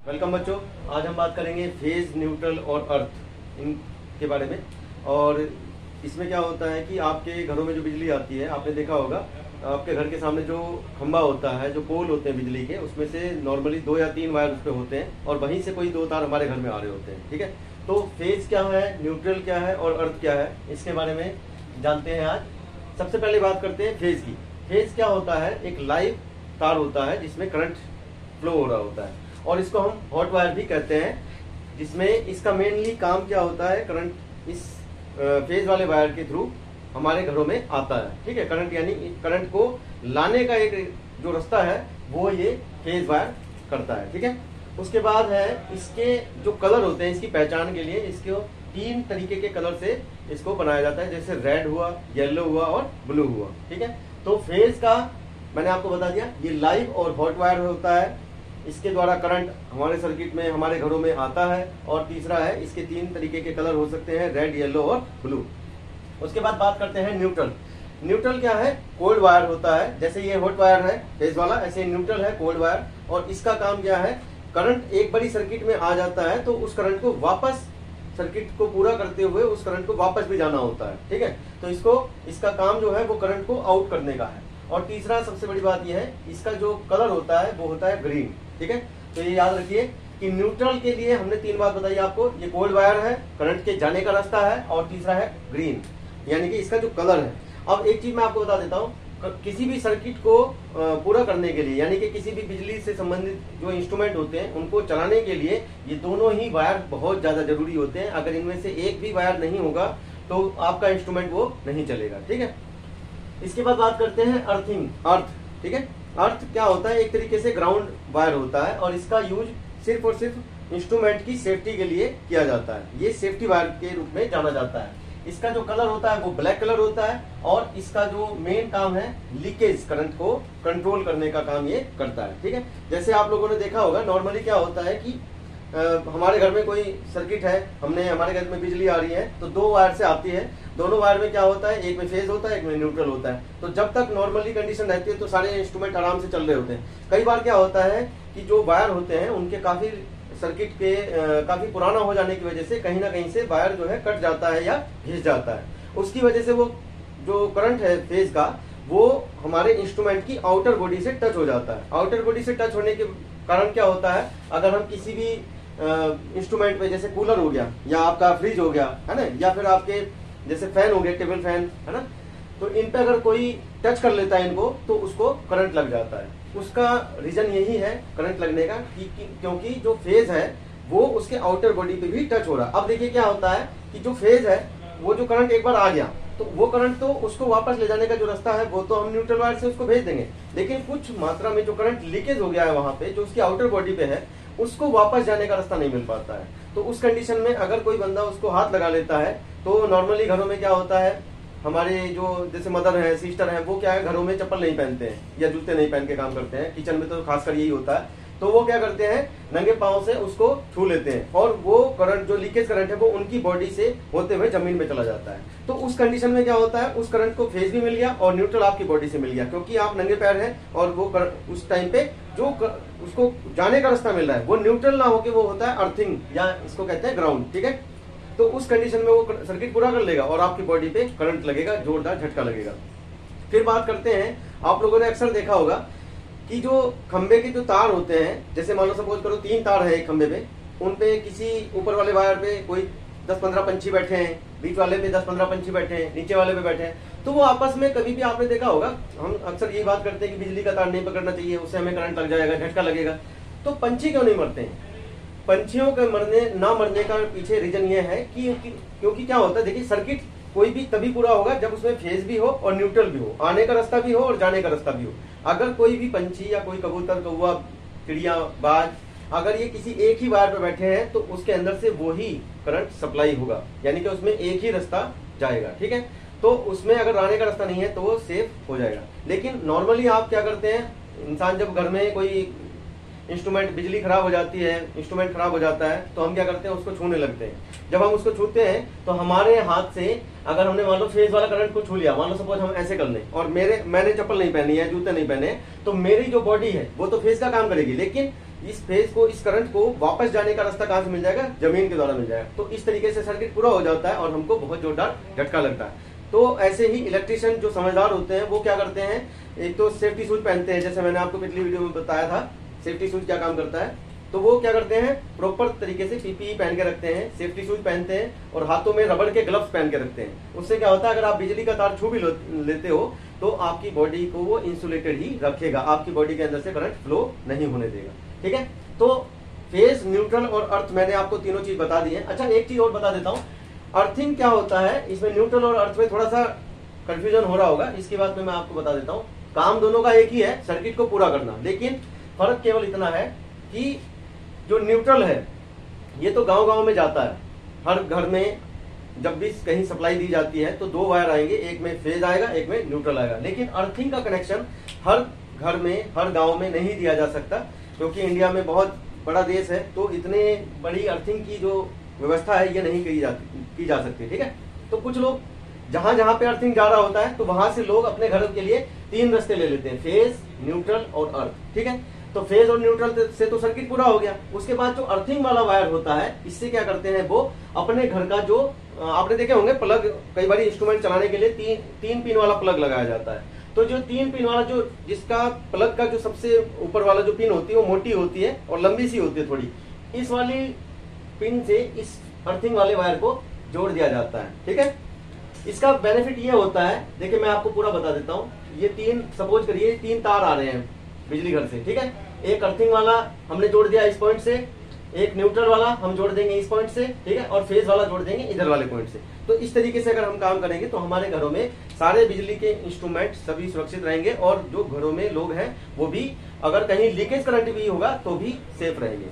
Welcome बच्चों। आज हम बात करेंगे फेज, न्यूट्रल और अर्थ इनके बारे में। और इसमें क्या होता है कि आपके घरों में जो बिजली आती है, आपने देखा होगा आपके घर के सामने जो खंबा होता है, जो पोल होते हैं बिजली के, उसमें से नॉर्मली 2 या 3 वायर उस पर होते हैं और वहीं से कोई 2 तार हमारे घर में आ रहे होते हैं। ठीक है, तो फेज क्या है, न्यूट्रल क्या है और अर्थ क्या है, इसके बारे में जानते हैं आज। सबसे पहले बात करते हैं फेज की। फेज क्या होता है? एक लाइव तार होता है जिसमें करंट फ्लो हो रहा होता है और इसको हम हॉट वायर भी कहते हैं, जिसमें इसका मेनली काम क्या होता है, करंट इस फेज वाले वायर के थ्रू हमारे घरों में आता है। ठीक है, करंट यानी करंट को लाने का एक जो रास्ता है वो ये फेज वायर करता है। ठीक है, उसके बाद है इसके जो कलर होते हैं, इसकी पहचान के लिए इसको 3 तरीके के कलर से इसको बनाया जाता है, जैसे रेड हुआ, येलो हुआ और ब्लू हुआ। ठीक है, तो फेज का मैंने आपको बता दिया, ये लाइव और हॉट वायर होता है, इसके द्वारा करंट हमारे सर्किट में, हमारे घरों में आता है। और तीसरा है, इसके 3 तरीके के कलर हो सकते हैं, रेड, येलो और ब्लू। उसके बाद बात करते हैं न्यूट्रल। न्यूट्रल क्या है? कोल्ड वायर होता है। जैसे ये हॉट वायर है फेज वाला, ऐसे न्यूट्रल है कोल्ड वायर। और इसका काम क्या है? करंट एक बड़ी सर्किट में आ जाता है तो उस करंट को वापस, सर्किट को पूरा करते हुए उस करंट को वापस भी जाना होता है। ठीक है, तो इसका काम जो है वो करंट को आउट करने का है। और तीसरा सबसे बड़ी बात यह है, इसका जो कलर होता है वो होता है ग्रीन। ठीक है, तो ये याद रखिए कि न्यूट्रल के लिए हमने 3 बात बताई आपको। ये कोल्ड वायर है, करंट के जाने का रास्ता है, और तीसरा है ग्रीन, यानी कि इसका जो कलर है। अब एक चीज मैं आपको बता देता हूँ, किसी भी सर्किट को पूरा करने के लिए, यानी कि किसी भी बिजली से संबंधित जो इंस्ट्रूमेंट होते हैं उनको चलाने के लिए ये दोनों ही वायर बहुत ज्यादा जरूरी होते हैं। अगर इनमें से एक भी वायर नहीं होगा तो आपका इंस्ट्रूमेंट वो नहीं चलेगा। ठीक है, इसके बाद बात करते हैं अर्थिंग, अर्थ। ठीक है, अर्थ क्या होता है? एक तरीके से ग्राउंड वायर होता है और इसका यूज सिर्फ और सिर्फ इंस्ट्रूमेंट की सेफ्टी के लिए किया जाता है। ये सेफ्टी वायर के रूप में जाना जाता है। इसका जो कलर होता है वो ब्लैक कलर होता है और इसका जो मेन काम है, लीकेज करंट को कंट्रोल करने का काम ये करता है। ठीक है, जैसे आप लोगों ने देखा होगा, नॉर्मली क्या होता है कि हमारे घर में कोई सर्किट है, हमारे घर में बिजली आ रही है तो 2 वायर से आती है। दोनों वायर में क्या होता है, एक में फेज होता है, एक में न्यूट्रल होता है। तो जब तक नॉर्मली कंडीशन रहती है तो सारे इंस्ट्रूमेंट आराम से चल रहे होते हैं। कई बार क्या होता है कि जो वायर होते हैं उनके काफी सर्किट के काफी पुराना हो जाने की वजह से कहीं ना कहीं से वायर जो है कट जाता है या घिस जाता है। उसकी वजह से वो जो करंट है फेज का, वो हमारे इंस्ट्रूमेंट की आउटर बॉडी से टच हो जाता है। आउटर बॉडी से टच होने के कारण क्या होता है, अगर हम किसी भी इंस्ट्रूमेंट पे, जैसे कूलर हो गया या आपका फ्रिज हो गया है ना, या फिर आपके जैसे फैन हो गया, टेबल फैन है ना, तो इन पे अगर कोई टच कर लेता है इनको तो उसको करंट लग जाता है। उसका रीजन यही है करंट लगने का क्योंकि जो फेज है वो उसके आउटर बॉडी पे भी टच हो रहा है। अब देखिए क्या होता है कि जो फेज है, वो जो करंट एक बार आ गया तो वो करंट तो उसको वापस ले जाने का जो रास्ता है वो तो हम न्यूट्रल वायर से उसको भेज देंगे, लेकिन कुछ मात्रा में जो करंट लीकेज हो गया है वहां पे, जो उसकी आउटर बॉडी पे है, उसको वापस जाने का रास्ता नहीं मिल पाता है। तो उस कंडीशन में अगर कोई बंदा उसको हाथ लगा लेता है तो नॉर्मली घरों में क्या होता है, हमारे जो जैसे मदर है, सिस्टर है, वो क्या है, घरों में चप्पल नहीं पहनते हैं या जूते नहीं पहन के काम करते हैं, किचन में तो खासकर यही होता है। तो वो क्या करते हैं, नंगे पांव से उसको छू लेते हैं और वो करंट, जो लीकेज करंट है, वो उनकी बॉडी से होते हुए जमीन में चला जाता है। तो उस कंडीशन में क्या होता है, उस करंट को फेज भी मिल गया और न्यूट्रल आपकी बॉडी से मिल गया, क्योंकि आप नंगे पैर हैं और वो उस टाइम पे जो उसको जाने का रास्ता मिल रहा है वो न्यूट्रल ना होके वो होता है अर्थिंग, या इसको कहते हैं ग्राउंड। ठीक है, तो उस कंडीशन में वो सर्किट पूरा कर लेगा और आपकी बॉडी पे करंट लगेगा, जोरदार झटका लगेगा। फिर बात करते हैं, आप लोगों ने अक्सर देखा होगा कि जो खंबे के जो तार होते हैं, जैसे मान लो सपोज करो 3 तार है एक खंबे पे, उन पे किसी ऊपर वाले वायर पे कोई 10-15 पंछी बैठे हैं, बीच वाले पे 10-15 पंछी बैठे हैं, नीचे वाले पे बैठे हैं, तो वो आपस में कभी भी आपने देखा होगा, हम अक्सर यही बात करते हैं कि बिजली का तार नहीं पकड़ना चाहिए, उससे हमें करंट लग जाएगा, झटका लगेगा। तो पंछी क्यों नहीं मरते हैं? पंछियों के ना मरने का पीछे रीजन ये है कि क्योंकि क्या होता है, देखिए सर्किट कोई भी तभी पूरा होगा जब उसमें फेज भी हो और न्यूट्रल भी हो, आने का रास्ता भी हो और जाने का रास्ता भी हो। अगर कोई भी पंछी या कोई कबूतर, कौवा, चिड़िया, बाज, अगर ये किसी एक ही वायर पे बैठे हैं तो उसके अंदर से वो ही करंट सप्लाई होगा, यानी कि उसमें एक ही रास्ता जाएगा। ठीक है, तो उसमें अगर आने का रास्ता नहीं है तो वो सेफ हो जाएगा। लेकिन नॉर्मली आप क्या करते हैं, इंसान जब घर में कोई इंस्ट्रूमेंट, बिजली खराब हो जाती है, इंस्ट्रूमेंट खराब हो जाता है, तो हम क्या करते हैं, उसको छूने लगते हैं। जब हम उसको छूते हैं तो हमारे हाथ से अगर हमने मान लो फेज वाला करंट को छू लिया, मान लो सपोज हम ऐसे कर लें और मैंने चप्पल नहीं पहनी है, जूते नहीं पहने, तो मेरी जो बॉडी है वो तो फेज का काम करेगी, लेकिन इस फेज को, इस करंट को वापस जाने का रास्ता कहां से मिल जाएगा? जमीन के द्वारा मिल जाएगा। तो इस तरीके से सर्किट पूरा हो जाता है और हमको बहुत जोरदार झटका लगता है। तो ऐसे ही इलेक्ट्रिशियन जो समझदार होते हैं वो क्या करते हैं, एक तो सेफ्टी शूज पहनते हैं, जैसे मैंने आपको पिछली वीडियो में बताया था सेफ्टी शूज क्या काम करता है। तो वो क्या करते हैं, प्रॉपर तरीके से पीपीई पहन के रखते हैं, सेफ्टी शूज पहनते हैं और हाथों में रबड़ के ग्लव्स पहन के रखते हैं। उससे क्या होता है, अगर आप बिजली का तार छू भी लेते हो तो आपकी बॉडी को वो इंसुलेटेड ही रखेगा, आपकी बॉडी के अंदर से करंट फ्लो नहीं होने देगा। ठीक है, तो फेज, न्यूट्रल और अर्थ मैंने आपको तीनों चीज बता दी है। अच्छा, एक चीज और बता देता हूँ, अर्थिंग क्या होता है। इसमें न्यूट्रल और अर्थ में थोड़ा सा कंफ्यूजन हो रहा होगा, इसके बाद में मैं आपको बता देता हूँ। काम दोनों का एक ही है, सर्किट को पूरा करना, लेकिन फर्क केवल इतना है कि जो न्यूट्रल है ये तो गांव गांव में जाता है, हर घर में जब भी कहीं सप्लाई दी जाती है तो 2 वायर आएंगे, एक में फेज आएगा, एक में न्यूट्रल आएगा। लेकिन अर्थिंग का कनेक्शन हर घर में, हर गांव में नहीं दिया जा सकता, क्योंकि इंडिया में बहुत बड़ा देश है, तो इतने बड़ी अर्थिंग की जो व्यवस्था है ये नहीं की जा सकती। ठीक है, तो कुछ लोग जहां जहां पे अर्थिंग जा रहा होता है तो वहां से लोग अपने घर के लिए 3 रास्ते ले लेते हैं, फेज, न्यूट्रल और अर्थ। ठीक है, तो फेज और न्यूट्रल से तो सर्किट पूरा हो गया। उसके बाद जो अर्थिंग वाला वायर होता है, इससे क्या करते हैं वो अपने घर का जो आपने देखे होंगे प्लग, कई बार इंस्ट्रूमेंट चलाने के लिए 3 पिन वाला प्लग लगाया जाता है। तो जो 3 पिन वाला जो जिसका प्लग का जो सबसे ऊपर वाला जो पिन होती है वो मोटी होती है और लंबी सी होती है थोड़ी, इस वाली पिन से इस अर्थिंग वाले वायर को जोड़ दिया जाता है। ठीक है, इसका बेनिफिट ये होता है, देखिए मैं आपको पूरा बता देता हूँ। ये 3, सपोज करिए 3 तार आ रहे हैं बिजली घर से। ठीक है, एक अर्थिंग वाला हमने जोड़ दिया इस पॉइंट से, एक न्यूट्रल वाला हम जोड़ देंगे इस पॉइंट से, ठीक है, और फेज वाला जोड़ देंगे इधर वाले पॉइंट से। तो इस तरीके से अगर हम काम करेंगे तो हमारे घरों में सारे बिजली के इंस्ट्रूमेंट सभी सुरक्षित रहेंगे और जो घरों में लोग हैं वो भी, अगर कहीं लीकेज करंट भी होगा तो भी सेफ रहेंगे।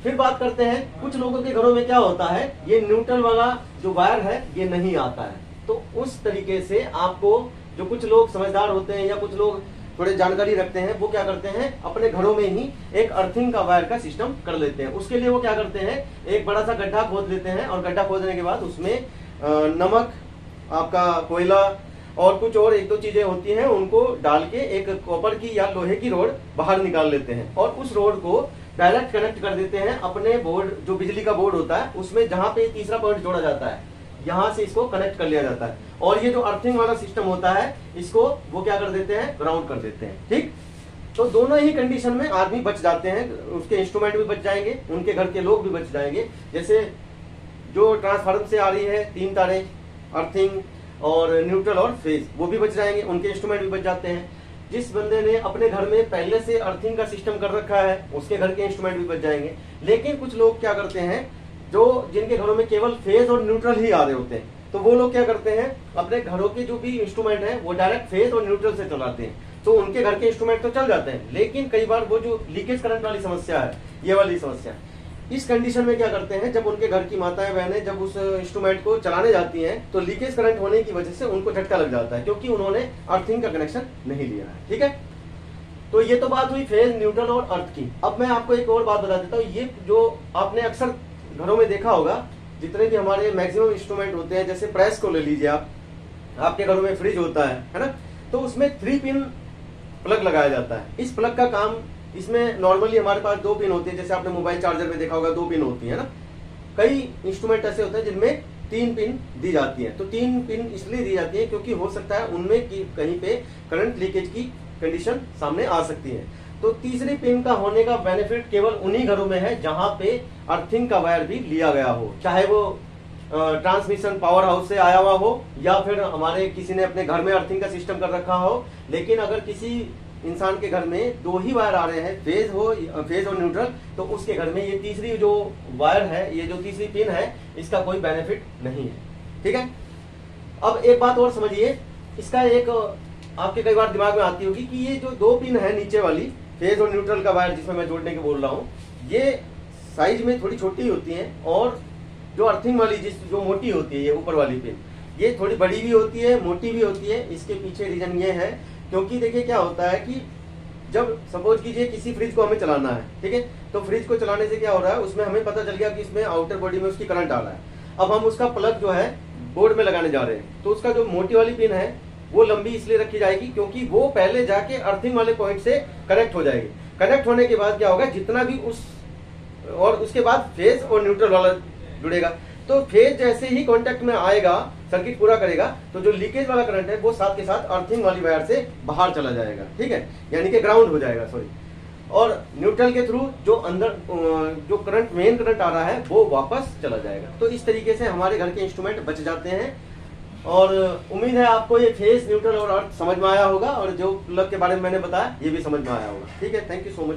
फिर बात करते हैं, कुछ लोगों के घरों में क्या होता है, ये न्यूट्रल वाला जो वायर है ये नहीं आता है। तो उस तरीके से आपको, जो कुछ लोग समझदार होते हैं या कुछ लोग थोड़े जानकारी रखते हैं, वो क्या करते हैं अपने घरों में ही एक अर्थिंग का वायर का सिस्टम कर लेते हैं। उसके लिए वो क्या करते हैं, एक बड़ा सा गड्ढा खोद लेते हैं और गड्ढा खोदने के बाद उसमें नमक, आपका कोयला और कुछ और 1-2 चीजें होती हैं, उनको डाल के एक कॉपर की या लोहे की रोड बाहर निकाल लेते हैं और उस रोड को डायरेक्ट कनेक्ट कर देते हैं अपने बोर्ड, जो बिजली का बोर्ड होता है उसमें, जहां पे तीसरा पॉइंट जोड़ा जाता है, यहां से इसको कनेक्ट कर लिया जाता है। और ये जो अर्थिंग वाला सिस्टम होता है इसको वो क्या कर देते हैं, ग्राउंड कर देते हैं। ठीक, तो दोनों ही कंडीशन में आदमी बच जाते हैं, उसके इंस्ट्रूमेंट भी बच जाएंगे, उनके घर के लोग भी बच जाएंगे। जैसे जो ट्रांसफार्मर से आ रही है 3 तारें, अर्थिंग और न्यूट्रल और फेज, वो भी बच जाएंगे, उनके इंस्ट्रूमेंट भी बच जाते हैं। जिस बंदे ने अपने घर में पहले से अर्थिंग का सिस्टम कर रखा है उसके घर के इंस्ट्रूमेंट भी बच जाएंगे। लेकिन कुछ लोग क्या करते हैं, जो जिनके घरों में केवल फेज और न्यूट्रल ही आ रहे होते हैं, तो वो लोग क्या करते हैं, अपने घरों के जो भी इंस्ट्रूमेंट है वो डायरेक्ट फेज और न्यूट्रल से चलाते हैं। तो उनके घर के इंस्ट्रूमेंट तो चल जाते हैं, लेकिन कई बार वो जो लीकेज करंट वाली समस्या है, ये वाली समस्या, इस कंडीशन में क्या करते हैं, जब उनके घर की माताएं बहनें जब उस इंस्ट्रूमेंट को चलाने जाती हैं तो लीकेज करंट होने की वजह से उनको झटका लग जाता है, क्योंकि उन्होंने अर्थिंग का कनेक्शन नहीं लिया है। ठीक है, तो ये तो बात हुई फेज, न्यूट्रल और अर्थ की। अब मैं आपको एक और बात बता देता हूँ, ये जो आपने अक्सर घरों में देखा होगा, जितने भी हमारे मैक्सिमम इंस्ट्रूमेंट होते हैं, जैसे प्रेस को ले लीजिए आप, आपके घरों में फ्रिज होता है ना, तो उसमें 3 पिन प्लग लगाया जाता है। इस प्लग का काम, इसमें नॉर्मली हमारे पास 2 पिन होती है, जैसे आपने मोबाइल चार्जर में देखा होगा 2 पिन होती है ना। कई इंस्ट्रूमेंट ऐसे होते हैं जिनमें 3 पिन दी जाती है। तो 3 पिन इसलिए दी जाती है क्योंकि हो सकता है उनमें कहीं पे करंट लीकेज की कंडीशन सामने आ सकती है। तो तीसरी पिन का होने का बेनिफिट केवल उन्हीं घरों में है जहां पे अर्थिंग का वायर भी लिया गया हो, चाहे वो ट्रांसमिशन पावर हाउस से आया हुआ हो या फिर हमारे किसी ने अपने घर में अर्थिंग का सिस्टम कर रखा हो। लेकिन अगर किसी इंसान के घर में 2 ही वायर आ रहे हैं, फेज और न्यूट्रल, तो उसके घर में ये तीसरी जो वायर है, ये जो तीसरी पिन है, इसका कोई बेनिफिट नहीं है। ठीक है, अब एक बात और समझिए, इसका एक आपके कई बार दिमाग में आती होगी कि ये जो 2 पिन है नीचे वाली, फेज और न्यूट्रल का वायर जिसमें मैं जोड़ने के बोल रहा हूँ, ये साइज में थोड़ी छोटी होती हैं, और जो अर्थिंग वाली जो मोटी होती है, ये ऊपर वाली पिन, ये थोड़ी बड़ी भी होती है, मोटी भी होती है। इसके पीछे रीजन ये है क्योंकि देखिए क्या होता है कि जब सपोज कीजिए किसी फ्रिज को हमें चलाना है, ठीक है, तो फ्रिज को चलाने से क्या हो रहा है, उसमें हमें पता चल गया कि इसमें आउटर बॉडी में उसकी करंट आ रहा है। अब हम उसका प्लग जो है बोर्ड में लगाने जा रहे हैं, तो उसका जो मोटी वाली पिन है वो लंबी इसलिए रखी जाएगी क्योंकि वो पहले जाके अर्थिंग वाले पॉइंट से कनेक्ट हो जाएगी। कनेक्ट होने के बाद क्या होगा, जितना भी और उसके बाद फेज और न्यूट्रल वाला जुड़ेगा। तो फेज जैसे ही कांटेक्ट में आएगा, सर्किट पूरा करेगा, तो जो लीकेज वाला करंट है वो साथ के साथ अर्थिंग वाली वायर से बाहर चला जाएगा, ठीक है, यानी कि ग्राउंड हो जाएगा, सॉरी। और न्यूट्रल के थ्रू जो अंदर जो करंट, मेन करंट आ रहा है वो वापस चला जाएगा। तो इस तरीके से हमारे घर के इंस्ट्रूमेंट बच जाते हैं। और उम्मीद है आपको ये फेज, न्यूट्रल और अर्थ समझ में आया होगा, और जो प्लग के बारे में मैंने बताया ये भी समझ में आया होगा। ठीक है, थैंक यू सो मच।